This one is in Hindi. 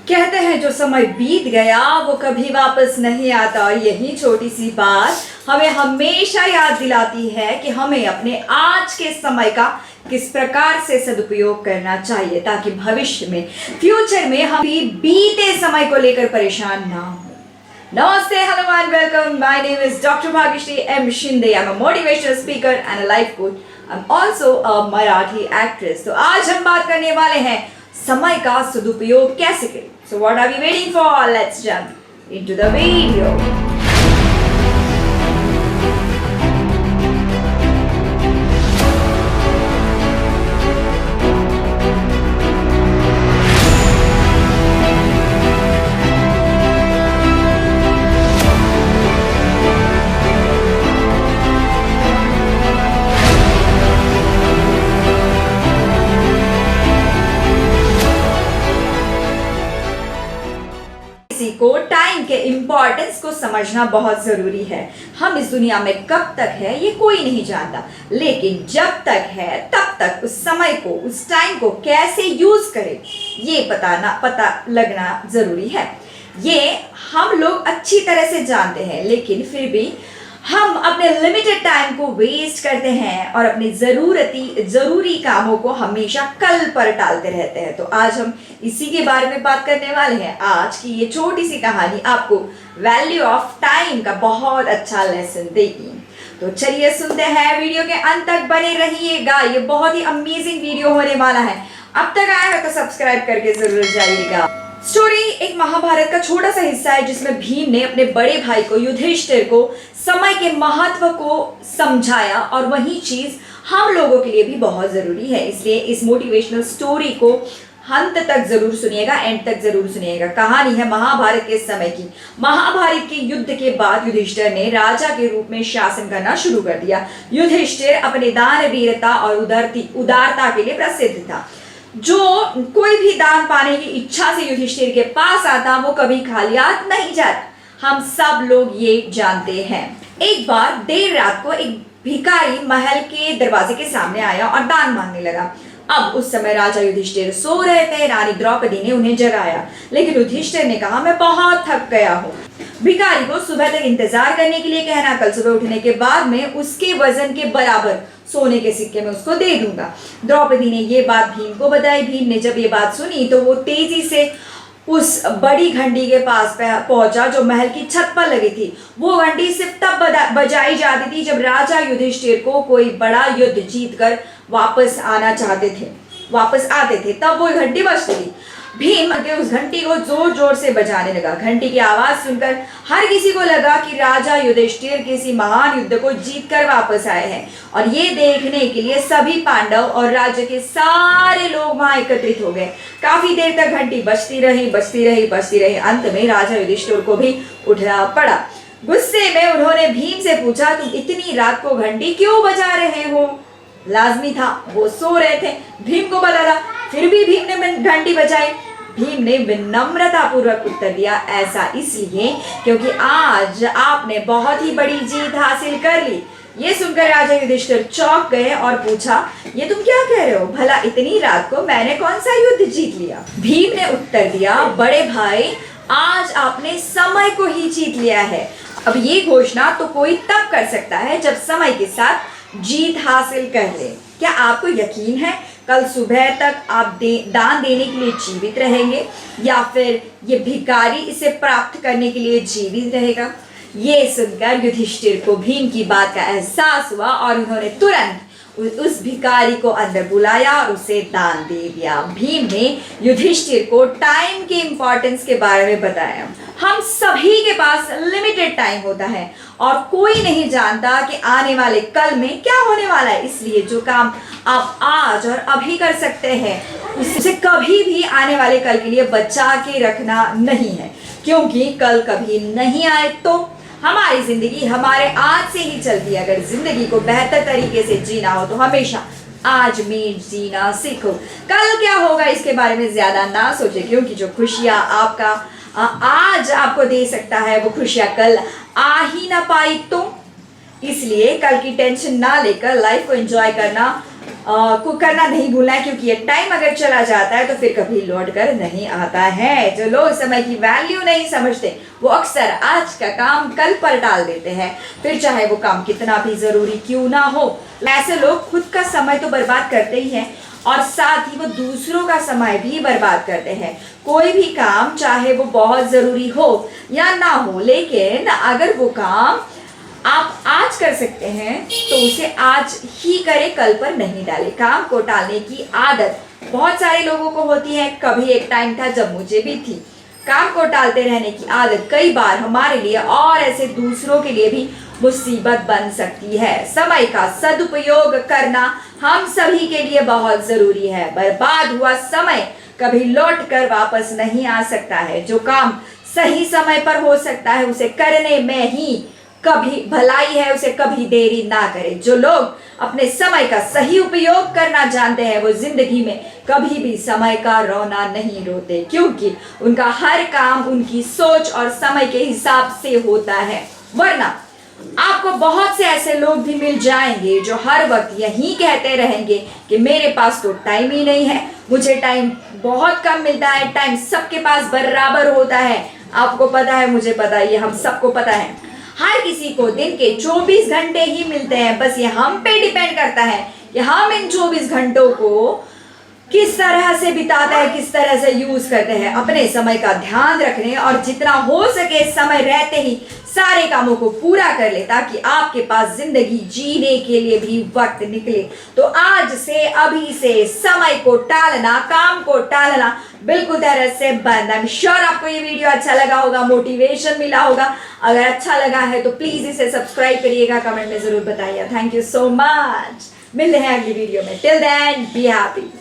कहते हैं जो समय बीत गया वो कभी वापस नहीं आता और यही छोटी सी बात हमें हमेशा याद दिलाती है कि हमें अपने आज के समय का किस प्रकार से सदुपयोग करना चाहिए ताकि भविष्य में फ्यूचर में हम भी बीते समय को लेकर परेशान ना हो। Namaste, hello and welcome. My name is Dr. Bhagyashree M. Shinde. I'm a motivational speaker and a life coach. I'm also a Marathi actress. तो आज हम बात करने वाले हैं समय का सदुपयोग कैसे करें. So what are we waiting for? Let's jump into the video. किसी को टाइम के इम्पोर्टेंस को समझना बहुत जरूरी है। हम इस दुनिया में कब तक है ये कोई नहीं जानता, लेकिन जब तक है तब तक उस समय को, उस टाइम को कैसे यूज करें ये पता लगना जरूरी है। ये हम लोग अच्छी तरह से जानते हैं, लेकिन फिर भी हम अपने लिमिटेड टाइम को वेस्ट करते हैं और अपने जरूरी कामों को हमेशा कल पर टालते रहते हैं। तो आज हम इसी के बारे में बात करने वाले हैं। आज की ये छोटी सी कहानी आपको वैल्यू ऑफ टाइम का बहुत अच्छा लेसन देगी। तो चलिए सुनते हैं, वीडियो के अंत तक बने रहिएगा। ये बहुत ही अमेजिंग वीडियो होने वाला है। अब तक आया है तो सब्सक्राइब करके जरूर जाइएगा। स्टोरी एक महाभारत का छोटा सा हिस्सा है जिसमें भीम ने अपने बड़े भाई को युधिष्ठिर को समय के महत्व को समझाया, और वही चीज हम लोगों के लिए भी बहुत जरूरी है। इसलिए इस मोटिवेशनल स्टोरी को अंत तक जरूर सुनिएगा, एंड तक जरूर सुनिएगा। कहानी है महाभारत के समय की। महाभारत के युद्ध के बाद युधिष्ठिर ने राजा के रूप में शासन करना शुरू कर दिया। युधिष्ठिर अपने दान वीरता और उदारता के लिए प्रसिद्ध था। जो कोई भी दान पाने की इच्छा से युधिष्ठिर के पास आता वो कभी खाली हाथ नहीं जाता। हम सब लोग ये जानते हैं। एक बार देर रात को एक भिखारी महल के दरवाजे के सामने आया और दान मांगने लगा। अब उस समय राजा युधिष्ठिर सो रहे थे। रानी द्रौपदी ने उन्हें जगाया, लेकिन युधिष्ठिर ने कहा मैं बहुत थक गया हूँ। भिखारी को सुबह तक इंतजार करने के लिए कहना। कल सुबह उठने के बाद में उसके वजन के बराबर सोने के सिक्के में उसको दे दूंगा। द्रौपदी ने ये बात भीम को बताई। भीम ने जब ये बात सुनी तो वो तेजी से उस बड़ी घंटी के पास पहुंचा जो महल की छत पर लगी थी। वो घंटी सिर्फ तब बजाई जाती थी जब राजा युधिष्ठिर को कोई बड़ा युद्ध जीतकर वापस आते थे, तब वो घंटी बजती थी। भीम उस घंटी को जोर जोर से बजाने लगा। घंटी की आवाज सुनकर हर किसी को लगा कि राजा युधिष्ठिर किसी महान युद्ध को जीतकर वापस आए हैं, और ये देखने के लिए सभी पांडव और राज्य के सारे लोग वहां एकत्रित हो गए। काफी देर तक घंटी बजती रही। अंत में राजा युधिष्ठिर को भी उठना पड़ा। गुस्से में उन्होंने भीम से पूछा, तुम इतनी रात को घंटी क्यों बजा रहे हो? लाजमी था, वो सो रहे थे। भीम को पता था, फिर भी भीम ने घंटी बजाई। भीम ने विनम्रता पूर्वक उत्तर दिया, ऐसा इसलिए क्योंकि आज आपने बहुत ही बड़ी जीत हासिल कर ली। ये सुनकर राजा युधिष्ठिर चौंक गए और पूछा, ये तुम क्या कह रहे हो? भला इतनी रात को मैंने कौन सा युद्ध जीत लिया? भीम ने उत्तर दिया, बड़े भाई, आज आपने समय को ही जीत लिया है। अब ये घोषणा तो कोई तब कर सकता है जब समय के साथ जीत हासिल कर ले। क्या आपको यकीन है कल सुबह तक आप दान देने के लिए जीवित रहेंगे, या फिर ये भिखारी इसे प्राप्त करने के लिए जीवित रहेगा? ये सुनकर युधिष्ठिर को भीम की बात का एहसास हुआ और उन्होंने तुरंत उस भिखारी को अंदर बुलाया और उसे दान दे दिया। भीम ने युधिष्ठिर को टाइम के इम्पोर्टेंस के बारे में बताया। हम सभी के पास लिमिटेड टाइम होता है और कोई नहीं जानता कि आने वाले कल में क्या होने वाला है। इसलिए जो काम आप आज और अभी कर सकते हैं उसे कभी भी आने वाले कल के लिए बचा के रखना नहीं है, क्योंकि कल कभी नहीं आए। तो हमारी जिंदगी हमारे आज से ही चलती है। अगर जिंदगी को बेहतर तरीके से जीना हो तो हमेशा आज में जीना सीखो। कल क्या होगा इसके बारे में ज्यादा ना सोचे, क्योंकि जो खुशियां आपका आज आपको दे सकता है वो खुशियां कल आ ही ना पाई। तो इसलिए कल की टेंशन ना लेकर लाइफ को एंजॉय करना को करना नहीं भूलना है, क्योंकि ये टाइम अगर चला जाता है तो फिर कभी लौट कर नहीं आता है। जो लोग समय की वैल्यू नहीं समझते वो अक्सर आज का काम कल पर डाल देते हैं, फिर चाहे वो काम कितना भी जरूरी क्यों ना हो। ऐसे लोग खुद का समय तो बर्बाद करते ही हैं और साथ ही वो दूसरों का समय भी बर्बाद करते हैं। कोई भी काम चाहे वो बहुत जरूरी हो या ना हो, लेकिन अगर वो काम आप आज कर सकते हैं तो उसे आज ही करें, कल पर नहीं डालें। काम को टालने की आदत बहुत सारे लोगों को होती है, कभी एक टाइम था जब मुझे भी थी। काम को टालते रहने की आदत कई बार हमारे लिए और ऐसे दूसरों के लिए भी मुसीबत बन सकती है। समय का सदुपयोग करना हम सभी के लिए बहुत जरूरी है। बर्बाद हुआ समय कभी लौट कर वापस नहीं आ सकता है। जो काम सही समय पर हो सकता है उसे करने में ही कभी भलाई है, उसे कभी देरी ना करें। जो लोग अपने समय का सही उपयोग करना जानते हैं वो जिंदगी में कभी भी समय का रोना नहीं रोते, क्योंकि उनका हर काम उनकी सोच और समय के हिसाब से होता है। वरना आपको बहुत से ऐसे लोग भी मिल जाएंगे जो हर वक्त यही कहते रहेंगे कि मेरे पास तो टाइम ही नहीं है, मुझे टाइम बहुत कम मिलता है, टाइम सबके पास बराबर होता है। आपको पता है, मुझे पता है, ये हम सबको पता है। हर किसी को दिन के 24 घंटे ही मिलते हैं, बस ये हम पे डिपेंड करता है कि हम इन 24 घंटों को किस तरह से बिताते हैं, किस तरह से यूज करते हैं। अपने समय का ध्यान रखने और जितना हो सके समय रहते ही सारे कामों को पूरा कर ले, ताकि आपके पास जिंदगी जीने के लिए भी वक्त निकले। तो आज से, अभी से समय को टालना, काम को टालना बिल्कुल तरह से बंद। आई एम श्योर आपको ये वीडियो अच्छा लगा होगा, मोटिवेशन मिला होगा। अगर अच्छा लगा है तो प्लीज इसे सब्सक्राइब करिएगा, कमेंट में जरूर बताइए। Thank you so much. मिलते हैं अगली वीडियो में। Till then be happy.